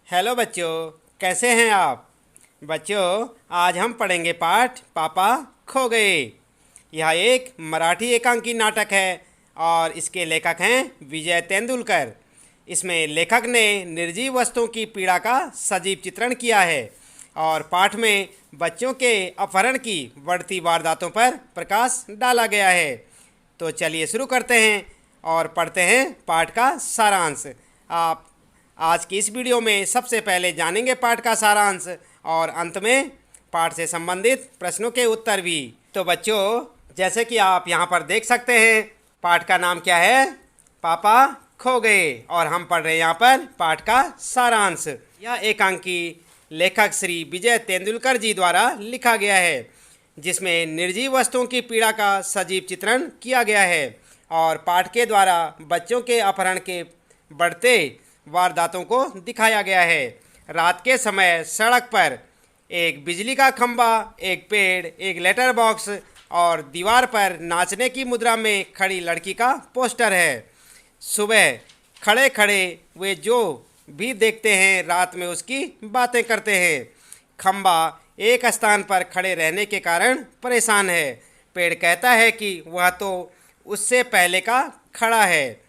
Hello बच्चों, कैसे हैं आप? बच्चों, आज हम पढ़ेंगे पाठ पापा खो गए। यह एक मराठी एकांकी नाटक है और इसके लेखक हैं विजय तेंदुलकर। इसमें लेखक ने निर्जीव वस्तुओं की पीड़ा का सजीव चित्रण किया है और पाठ में बच्चों के अपहरण की बढ़ती वारदातों पर प्रकाश डाला गया है। तो चलिए शुरू करते हैं और पढ़ते हैं पाठ का सारांश। आप आज की इस वीडियो में सबसे पहले जानेंगे पाठ का सारांश और अंत में पाठ से संबंधित प्रश्नों के उत्तर भी। तो बच्चों, जैसे कि आप यहाँ पर देख सकते हैं, पाठ का नाम क्या है? पापा खो गए। और हम पढ़ रहे हैं यहाँ पर पाठ का सारांश। यह एकांकी लेखक श्री विजय तेंदुलकर जी द्वारा लिखा गया है, जिसमें निर्जीव वस्तुओं की पीड़ा का सजीव चित्रण किया गया है और पाठ के द्वारा बच्चों के अपहरण के बढ़ते वारदातों को दिखाया गया है। रात के समय सड़क पर एक बिजली का खंभा, एक पेड़, एक लेटर बॉक्स और दीवार पर नाचने की मुद्रा में खड़ी लड़की का पोस्टर है। सुबह खड़े खड़े वे जो भी देखते हैं, रात में उसकी बातें करते हैं। खंभा एक स्थान पर खड़े रहने के कारण परेशान है। पेड़ कहता है कि वह तो उससे पहले का खड़ा है,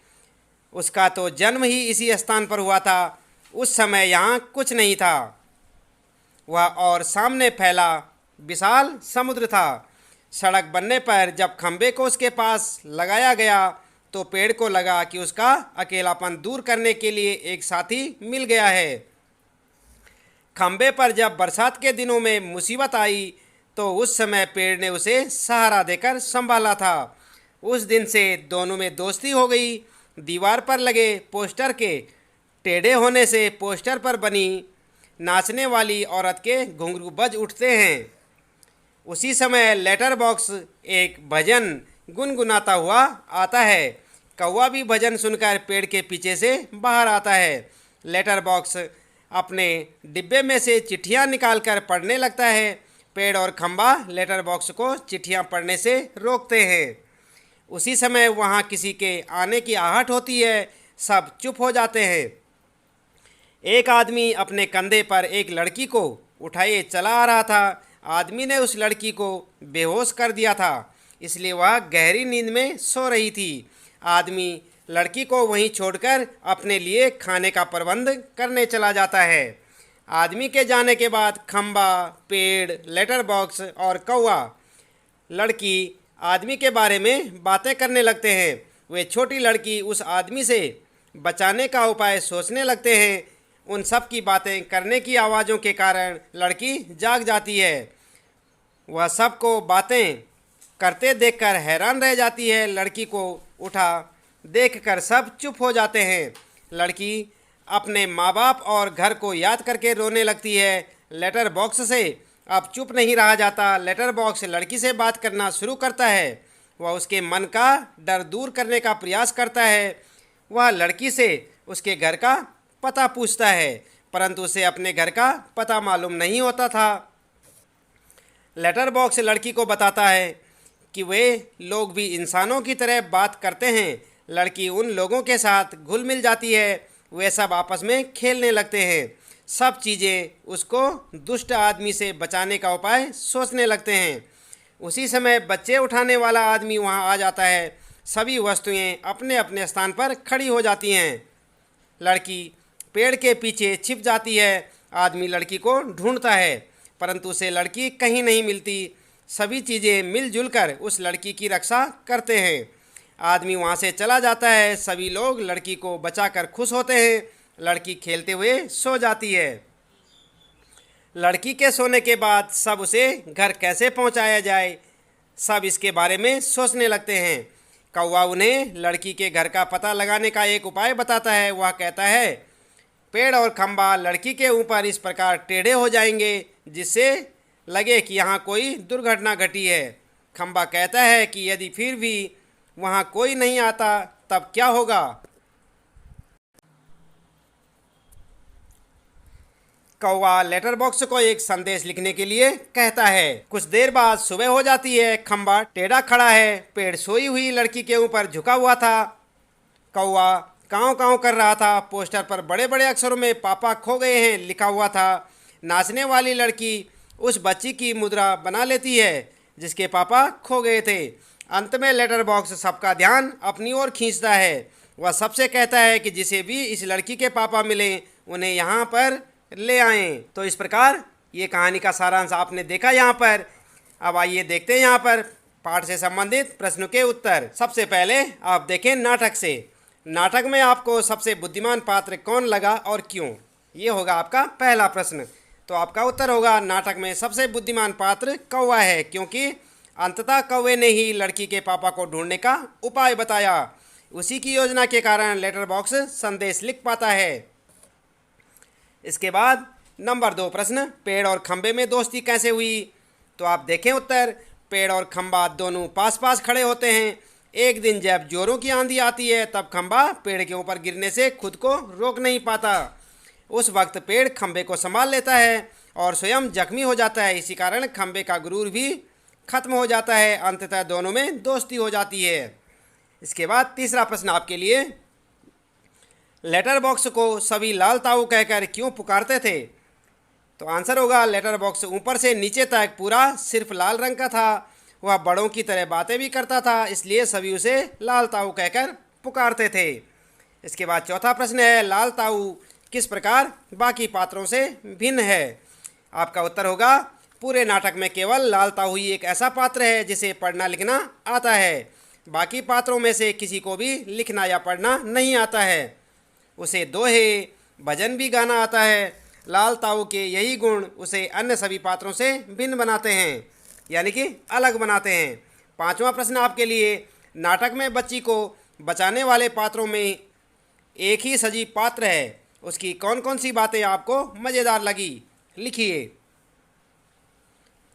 उसका तो जन्म ही इसी स्थान पर हुआ था। उस समय यहाँ कुछ नहीं था, वह और सामने फैला विशाल समुद्र था। सड़क बनने पर जब खंबे को उसके पास लगाया गया तो पेड़ को लगा कि उसका अकेलापन दूर करने के लिए एक साथी मिल गया है। खंबे पर जब बरसात के दिनों में मुसीबत आई तो उस समय पेड़ ने उसे सहारा देकर संभाला था। उस दिन से दोनों में दोस्ती हो गई। दीवार पर लगे पोस्टर के टेढ़े होने से पोस्टर पर बनी नाचने वाली औरत के घुंघरू बज उठते हैं। उसी समय लेटर बॉक्स एक भजन गुनगुनाता हुआ आता है। कौवा भी भजन सुनकर पेड़ के पीछे से बाहर आता है। लेटर बॉक्स अपने डिब्बे में से चिट्ठियां निकालकर पढ़ने लगता है। पेड़ और खंबा लेटर बॉक्स को चिट्ठियां पढ़ने से रोकते हैं। उसी समय वहाँ किसी के आने की आहट होती है। सब चुप हो जाते हैं। एक आदमी अपने कंधे पर एक लड़की को उठाए चला आ रहा था। आदमी ने उस लड़की को बेहोश कर दिया था, इसलिए वह गहरी नींद में सो रही थी। आदमी लड़की को वहीं छोड़कर अपने लिए खाने का प्रबंध करने चला जाता है। आदमी के जाने के बाद खंबा, पेड़, लेटर बॉक्स और कौवा लड़की आदमी के बारे में बातें करने लगते हैं। वे छोटी लड़की उस आदमी से बचाने का उपाय सोचने लगते हैं। उन सब की बातें करने की आवाज़ों के कारण लड़की जाग जाती है। वह सबको बातें करते देखकर हैरान रह जाती है। लड़की को उठा देखकर सब चुप हो जाते हैं। लड़की अपने माँ बाप और घर को याद करके रोने लगती है। लेटर बॉक्स से अब चुप नहीं रहा जाता। लेटर बॉक्स लड़की से बात करना शुरू करता है। वह उसके मन का डर दूर करने का प्रयास करता है। वह लड़की से उसके घर का पता पूछता है, परंतु उसे अपने घर का पता मालूम नहीं होता था। लेटर बॉक्स लड़की को बताता है कि वे लोग भी इंसानों की तरह बात करते हैं। लड़की उन लोगों के साथ घुल मिल जाती है। वे सब आपस में खेलने लगते हैं। सब चीज़ें उसको दुष्ट आदमी से बचाने का उपाय सोचने लगते हैं। उसी समय बच्चे उठाने वाला आदमी वहां आ जाता है। सभी वस्तुएं अपने अपने स्थान पर खड़ी हो जाती हैं। लड़की पेड़ के पीछे छिप जाती है। आदमी लड़की को ढूंढता है, परंतु उसे लड़की कहीं नहीं मिलती। सभी चीज़ें मिलजुल कर उस लड़की की रक्षा करते हैं। आदमी वहाँ से चला जाता है। सभी लोग लड़की को बचाकर खुश होते हैं। लड़की खेलते हुए सो जाती है। लड़की के सोने के बाद सब उसे घर कैसे पहुंचाया जाए, सब इसके बारे में सोचने लगते हैं। कौवा उन्हें लड़की के घर का पता लगाने का एक उपाय बताता है। वह कहता है, पेड़ और खंभा लड़की के ऊपर इस प्रकार टेढ़े हो जाएंगे जिससे लगे कि यहाँ कोई दुर्घटना घटी है। खंभा कहता है कि यदि फिर भी वहाँ कोई नहीं आता तब क्या होगा? कौवा लेटर बॉक्स को एक संदेश लिखने के लिए कहता है। कुछ देर बाद सुबह हो जाती है। खंभा टेढ़ा खड़ा है। पेड़ सोई हुई लड़की के ऊपर झुका हुआ था। कौवा काँव काँव कर रहा था। पोस्टर पर बड़े बड़े अक्षरों में पापा खो गए हैं लिखा हुआ था। नाचने वाली लड़की उस बच्ची की मुद्रा बना लेती है जिसके पापा खो गए थे। अंत में लेटर बॉक्स सबका ध्यान अपनी ओर खींचता है। वह सबसे कहता है कि जिसे भी इस लड़की के पापा मिलें उन्हें यहाँ पर ले आएं। तो इस प्रकार ये कहानी का सारांश आपने देखा यहाँ पर। अब आइए देखते हैं यहाँ पर पाठ से संबंधित प्रश्नों के उत्तर। सबसे पहले आप देखें नाटक से। नाटक में आपको सबसे बुद्धिमान पात्र कौन लगा और क्यों? ये होगा आपका पहला प्रश्न। तो आपका उत्तर होगा नाटक में सबसे बुद्धिमान पात्र कौवा है, क्योंकि अंततः कौवे ने ही लड़की के पापा को ढूंढने का उपाय बताया। उसी की योजना के कारण लेटर बॉक्स संदेश लिख पाता है। इसके बाद नंबर 2 प्रश्न, पेड़ और खंबे में दोस्ती कैसे हुई? तो आप देखें उत्तर। पेड़ और खंबा दोनों पास पास खड़े होते हैं। एक दिन जब जोरों की आंधी आती है तब खंबा पेड़ के ऊपर गिरने से खुद को रोक नहीं पाता। उस वक्त पेड़ खंबे को संभाल लेता है और स्वयं जख्मी हो जाता है। इसी कारण खंबे का गुरूर भी खत्म हो जाता है। अंततः दोनों में दोस्ती हो जाती है। इसके बाद तीसरा प्रश्न आपके लिए, लेटर बॉक्स को सभी लाल ताऊ कहकर क्यों पुकारते थे? तो आंसर होगा लेटर बॉक्स ऊपर से नीचे तक पूरा सिर्फ लाल रंग का था। वह बड़ों की तरह बातें भी करता था, इसलिए सभी उसे लाल ताऊ कहकर पुकारते थे। इसके बाद चौथा प्रश्न है, लाल ताऊ किस प्रकार बाकी पात्रों से भिन्न है? आपका उत्तर होगा पूरे नाटक में केवल लाल ताऊ ही एक ऐसा पात्र है जिसे पढ़ना लिखना आता है। बाकी पात्रों में से किसी को भी लिखना या पढ़ना नहीं आता है। उसे दोहे भजन भी गाना आता है। लाल ताऊ के यही गुण उसे अन्य सभी पात्रों से भिन्न बनाते हैं, यानी कि अलग बनाते हैं। पांचवा प्रश्न आपके लिए, नाटक में बच्ची को बचाने वाले पात्रों में एक ही सजीव पात्र है, उसकी कौन कौन सी बातें आपको मज़ेदार लगी? लिखिए।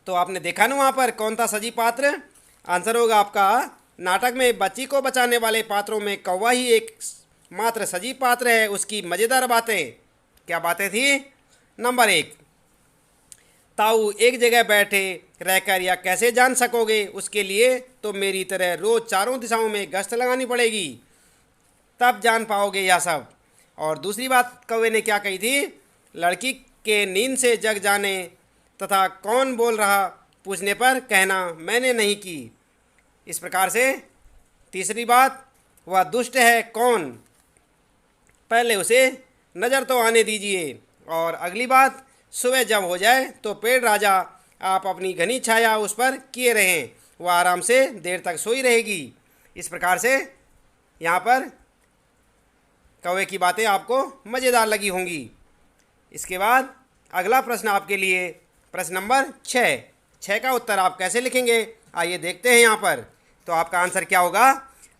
तो आपने देखा ना वहाँ पर कौन था सजीव पात्र? आंसर होगा आपका नाटक में बच्ची को बचाने वाले पात्रों में कौवा ही एक मात्र सजीव पात्र है। उसकी मज़ेदार बातें क्या बातें थी? नंबर 1, ताऊ एक जगह बैठे रहकर या कैसे जान सकोगे? उसके लिए तो मेरी तरह रोज़ चारों दिशाओं में गश्त लगानी पड़ेगी, तब जान पाओगे यह सब। और दूसरी बात कौवे ने क्या कही थी? लड़की के नींद से जग जाने तथा कौन बोल रहा पूछने पर कहना मैंने नहीं की। इस प्रकार से तीसरी बात, वह दुष्ट है कौन? पहले उसे नज़र तो आने दीजिए। और अगली बात, सुबह जब हो जाए तो पेड़ राजा आप अपनी घनी छाया उस पर किए रहें, वह आराम से देर तक सोई रहेगी। इस प्रकार से यहाँ पर कौवे की बातें आपको मज़ेदार लगी होंगी। इसके बाद अगला प्रश्न आपके लिए, प्रश्न नंबर 6 का उत्तर आप कैसे लिखेंगे? आइए देखते हैं यहाँ पर। तो आपका आंसर क्या होगा?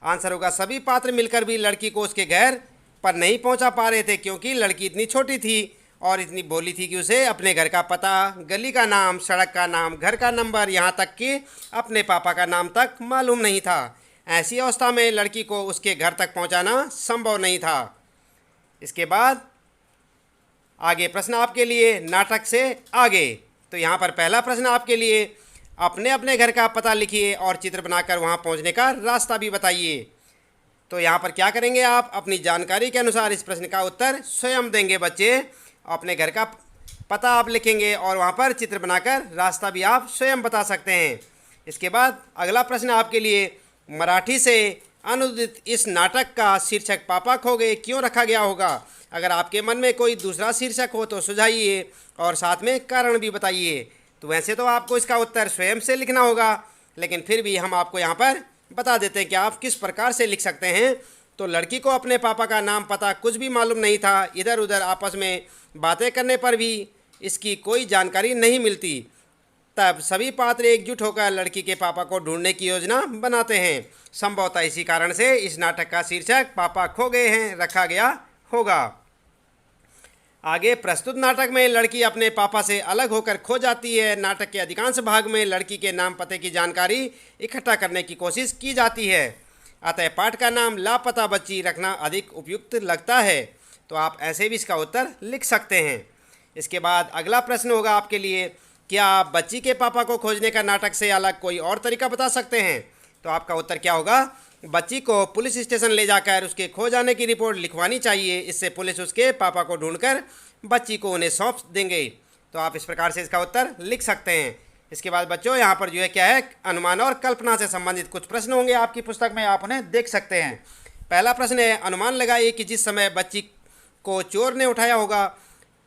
आंसर होगा सभी पात्र मिलकर भी लड़की को उसके घर पर नहीं पहुँचा पा रहे थे, क्योंकि लड़की इतनी छोटी थी और इतनी भोली थी कि उसे अपने घर का पता, गली का नाम, सड़क का नाम, घर का नंबर, यहाँ तक कि अपने पापा का नाम तक मालूम नहीं था। ऐसी अवस्था में लड़की को उसके घर तक पहुँचाना संभव नहीं था। इसके बाद आगे प्रश्न आपके लिए नाटक से आगे। तो यहाँ पर पहला प्रश्न आपके लिए, अपने अपने घर का पता लिखिए और चित्र बनाकर वहाँ पहुँचने का रास्ता भी बताइए। तो यहाँ पर क्या करेंगे आप? अपनी जानकारी के अनुसार इस प्रश्न का उत्तर स्वयं देंगे बच्चे। अपने घर का पता आप लिखेंगे और वहाँ पर चित्र बनाकर रास्ता भी आप स्वयं बता सकते हैं। इसके बाद अगला प्रश्न आपके लिए, मराठी से अनुदित इस नाटक का शीर्षक पापा खो गए क्यों रखा गया होगा? अगर आपके मन में कोई दूसरा शीर्षक हो तो सुझाइए और साथ में कारण भी बताइए। तो वैसे तो आपको इसका उत्तर स्वयं से लिखना होगा, लेकिन फिर भी हम आपको यहाँ पर बता देते हैं कि आप किस प्रकार से लिख सकते हैं। तो लड़की को अपने पापा का नाम पता कुछ भी मालूम नहीं था। इधर उधर आपस में बातें करने पर भी इसकी कोई जानकारी नहीं मिलती। तब सभी पात्र एकजुट होकर लड़की के पापा को ढूंढने की योजना बनाते हैं। संभवतः इसी कारण से इस नाटक का शीर्षक पापा खो गए हैं रखा गया होगा। आगे प्रस्तुत नाटक में लड़की अपने पापा से अलग होकर खो जाती है। नाटक के अधिकांश भाग में लड़की के नाम पते की जानकारी इकट्ठा करने की कोशिश की जाती है। अतः पाठ का नाम लापता बच्ची रखना अधिक उपयुक्त लगता है। तो आप ऐसे भी इसका उत्तर लिख सकते हैं। इसके बाद अगला प्रश्न होगा आपके लिए, क्या आप बच्ची के पापा को खोजने का नाटक से अलग कोई और तरीका बता सकते हैं? तो आपका उत्तर क्या होगा? बच्ची को पुलिस स्टेशन ले जाकर उसके खो जाने की रिपोर्ट लिखवानी चाहिए। इससे पुलिस उसके पापा को ढूंढकर बच्ची को उन्हें सौंप देंगे। तो आप इस प्रकार से इसका उत्तर लिख सकते हैं। इसके बाद बच्चों यहाँ पर जो है क्या है, अनुमान और कल्पना से संबंधित कुछ प्रश्न होंगे आपकी पुस्तक में, आप उन्हें देख सकते हैं। पहला प्रश्न है, अनुमान लगाइए कि जिस समय बच्ची को चोर ने उठाया होगा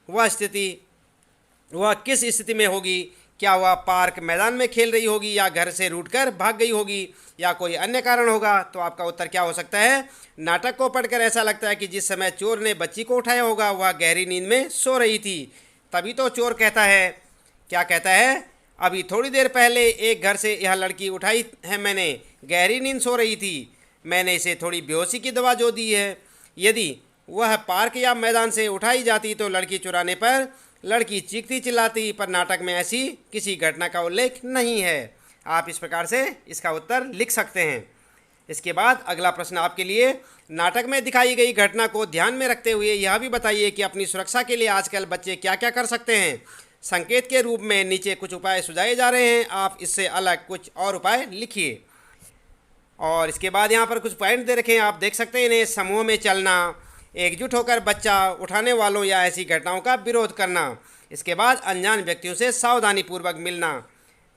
वह किस स्थिति में होगी। क्या वह पार्क मैदान में खेल रही होगी, या घर से रूठकर भाग गई होगी, या कोई अन्य कारण होगा। तो आपका उत्तर क्या हो सकता है। नाटक को पढ़कर ऐसा लगता है कि जिस समय चोर ने बच्ची को उठाया होगा वह गहरी नींद में सो रही थी। तभी तो चोर कहता है, क्या कहता है, अभी थोड़ी देर पहले एक घर से यह लड़की उठाई है मैंने, गहरी नींद सो रही थी, मैंने इसे थोड़ी बेहोशी की दवा जो दी है। यदि वह पार्क या मैदान से उठाई जाती तो लड़की चुराने पर लड़की चीखती चिल्लाती, पर नाटक में ऐसी किसी घटना का उल्लेख नहीं है। आप इस प्रकार से इसका उत्तर लिख सकते हैं। इसके बाद अगला प्रश्न आपके लिए, नाटक में दिखाई गई घटना को ध्यान में रखते हुए यह भी बताइए कि अपनी सुरक्षा के लिए आजकल बच्चे क्या क्या कर सकते हैं। संकेत के रूप में नीचे कुछ उपाय सुझाए जा रहे हैं, आप इससे अलग कुछ और उपाय लिखिए। और इसके बाद यहाँ पर कुछ पॉइंट दे रखे हैं, आप देख सकते हैं इन्हें। समूह में चलना, एकजुट होकर बच्चा उठाने वालों या ऐसी घटनाओं का विरोध करना। इसके बाद अनजान व्यक्तियों से सावधानीपूर्वक मिलना।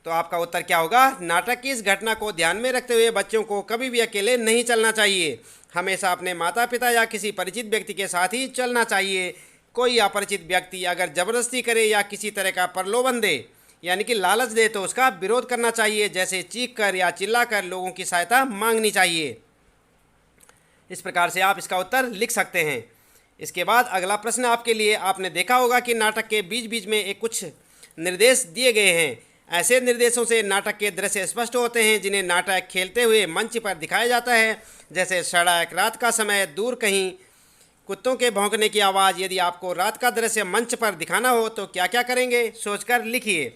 तो आपका उत्तर क्या होगा। नाटक की इस घटना को ध्यान में रखते हुए बच्चों को कभी भी अकेले नहीं चलना चाहिए, हमेशा अपने माता पिता या किसी परिचित व्यक्ति के साथ ही चलना चाहिए। कोई अपरिचित व्यक्ति अगर ज़बरदस्ती करे या किसी तरह का प्रलोभन दे यानी कि लालच दे तो उसका विरोध करना चाहिए, जैसे चीख कर या चिल्ला कर लोगों की सहायता मांगनी चाहिए। इस प्रकार से आप इसका उत्तर लिख सकते हैं। इसके बाद अगला प्रश्न आपके लिए, आपने देखा होगा कि नाटक के बीच बीच में एक कुछ निर्देश दिए गए हैं। ऐसे निर्देशों से नाटक के दृश्य स्पष्ट होते हैं जिन्हें नाटक खेलते हुए मंच पर दिखाया जाता है, जैसे सड़क, रात का समय, दूर कहीं कुत्तों के भौंकने की आवाज़। यदि आपको रात का दृश्य मंच पर दिखाना हो तो क्या क्या करेंगे, सोचकर लिखिए।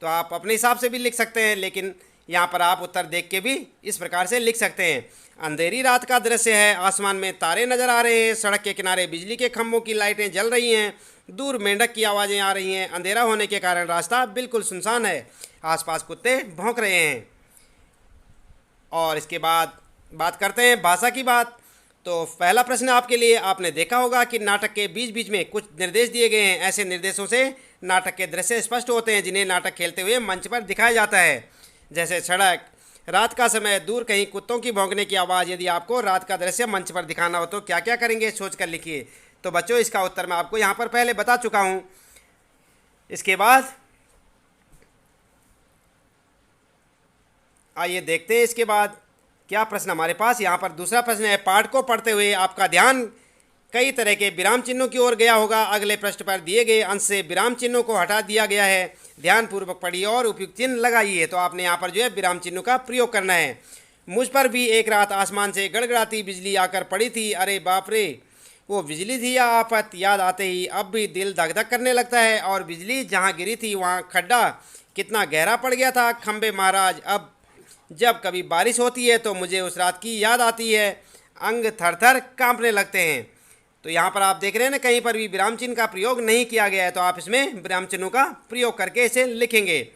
तो आप अपने हिसाब से भी लिख सकते हैं, लेकिन यहाँ पर आप उत्तर देख के भी इस प्रकार से लिख सकते हैं। अंधेरी रात का दृश्य है, आसमान में तारे नज़र आ रहे हैं, सड़क के किनारे बिजली के खंभों की लाइटें जल रही हैं, दूर मेंढक की आवाज़ें आ रही हैं, अंधेरा होने के कारण रास्ता बिल्कुल सुनसान है, आसपास कुत्ते भौंक रहे हैं। और इसके बाद बात करते हैं भाषा की बात। तो पहला प्रश्न आपके लिए, आपने देखा होगा कि नाटक के बीच बीच में कुछ निर्देश दिए गए हैं। ऐसे निर्देशों से नाटक के दृश्य स्पष्ट होते हैं जिन्हें नाटक खेलते हुए मंच पर दिखाया जाता है, जैसे सड़क, रात का समय, दूर कहीं कुत्तों की भौंकने की आवाज़। यदि आपको रात का दृश्य मंच पर दिखाना हो तो क्या क्या करेंगे, सोच कर लिखिए। तो बच्चों इसका उत्तर मैं आपको यहाँ पर पहले बता चुका हूँ। इसके बाद आइए देखते हैं इसके बाद क्या प्रश्न हमारे पास। यहाँ पर दूसरा प्रश्न है, पाठ को पढ़ते हुए आपका ध्यान कई तरह के विराम चिन्हों की ओर गया होगा। अगले पृष्ठ पर दिए गए अंश से विराम चिन्हों को हटा दिया गया है, ध्यानपूर्वक पढ़िए और उपयुक्त चिन्ह लगाइए। तो आपने यहाँ पर जो है विराम चिन्हों का प्रयोग करना है। मुझ पर भी एक रात आसमान से गड़गड़ाती बिजली आकर पड़ी थी, अरे बाप रे, वो बिजली थी या आफत, याद आते ही अब भी दिल धक धक करने लगता है। और बिजली जहाँ गिरी थी वहाँ खड्डा कितना गहरा पड़ गया था, खंबे महाराज, अब जब कभी बारिश होती है तो मुझे उस रात की याद आती है, अंग थर थर कांपने लगते हैं। तो यहाँ पर आप देख रहे हैं ना, कहीं पर भी विराम चिन्ह का प्रयोग नहीं किया गया है, तो आप इसमें विराम चिन्हों का प्रयोग करके इसे लिखेंगे।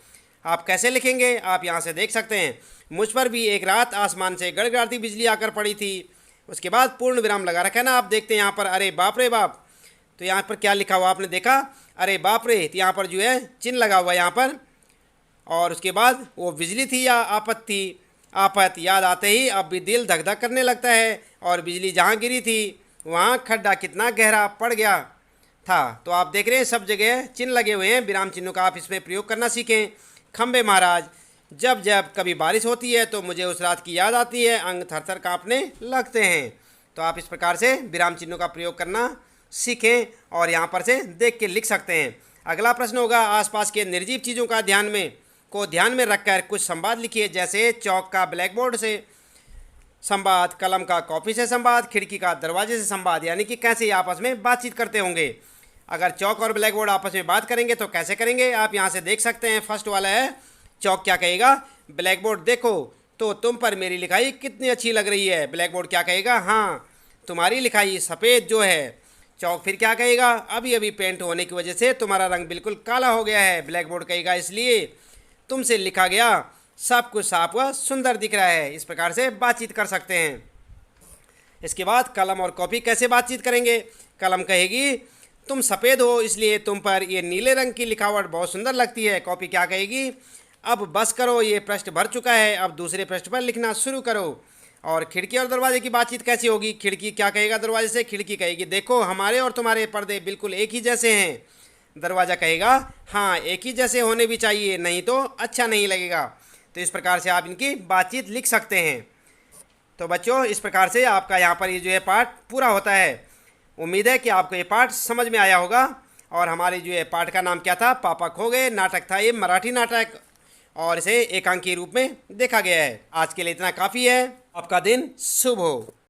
आप कैसे लिखेंगे आप यहाँ से देख सकते हैं। मुझ पर भी एक रात आसमान से गड़गड़ाती बिजली आकर पड़ी थी, उसके बाद पूर्ण विराम लगा रखा है ना, आप देखते हैं यहाँ पर अरे बाप रे बाप। तो यहाँ पर क्या लिखा हुआ आपने देखा, अरे बाप रे, तो यहाँ पर जो है चिन्ह लगा हुआ है यहाँ पर। और उसके बाद वो बिजली थी या आफत थी, आफत याद आते ही अब भी दिल धक धक करने लगता है, और बिजली जहाँ गिरी थी वहाँ खड्डा कितना गहरा पड़ गया था। तो आप देख रहे हैं सब जगह चिन्ह लगे हुए हैं विराम चिन्हों का, आप इसमें प्रयोग करना सीखें। खंबे महाराज, जब जब कभी बारिश होती है तो मुझे उस रात की याद आती है, अंग थर थर काँपने लगते हैं। तो आप इस प्रकार से विराम चिन्हों का प्रयोग करना सीखें और यहाँ पर से देख के लिख सकते हैं। अगला प्रश्न होगा, आसपास के निर्जीव चीज़ों का ध्यान में रखकर कुछ संवाद लिखिए, जैसे चौक का ब्लैक बोर्ड से संवाद, कलम का कॉपी से संवाद, खिड़की का दरवाजे से संवाद, यानी कि कैसे आपस में बातचीत करते होंगे। अगर चौक और ब्लैक बोर्ड आपस में बात करेंगे तो कैसे करेंगे, आप यहाँ से देख सकते हैं। फर्स्ट वाला है, चौक क्या कहेगा, ब्लैक बोर्ड देखो तो तुम पर मेरी लिखाई कितनी अच्छी लग रही है। ब्लैक बोर्ड क्या कहेगा, हाँ तुम्हारी लिखाई सफ़ेद जो है। चौक फिर क्या कहेगा, अभी अभी पेंट होने की वजह से तुम्हारा रंग बिल्कुल काला हो गया है। ब्लैक बोर्ड कहेगा इसलिए तुमसे लिखा गया सब कुछ साफ व सुंदर दिख रहा है। इस प्रकार से बातचीत कर सकते हैं। इसके बाद कलम और कॉपी कैसे बातचीत करेंगे। कलम कहेगी तुम सफ़ेद हो इसलिए तुम पर ये नीले रंग की लिखावट बहुत सुंदर लगती है। कॉपी क्या कहेगी, अब बस करो, ये पृष्ठ भर चुका है, अब दूसरे पृष्ठ पर लिखना शुरू करो। और खिड़की और दरवाजे की बातचीत कैसी होगी। खिड़की क्या कहेगा दरवाजे से, खिड़की कहेगी देखो हमारे और तुम्हारे पर्दे बिल्कुल एक ही जैसे हैं। दरवाज़ा कहेगा हाँ एक ही जैसे होने भी चाहिए, नहीं तो अच्छा नहीं लगेगा। तो इस प्रकार से आप इनकी बातचीत लिख सकते हैं। तो बच्चों इस प्रकार से आपका यहाँ पर ये जो है पाठ पूरा होता है। उम्मीद है कि आपको ये पाठ समझ में आया होगा। और हमारे जो है पाठ का नाम क्या था, पापा खो गए। नाटक था ये मराठी नाटक और इसे एकांकी रूप में देखा गया है। आज के लिए इतना काफ़ी है। आपका दिन शुभ हो।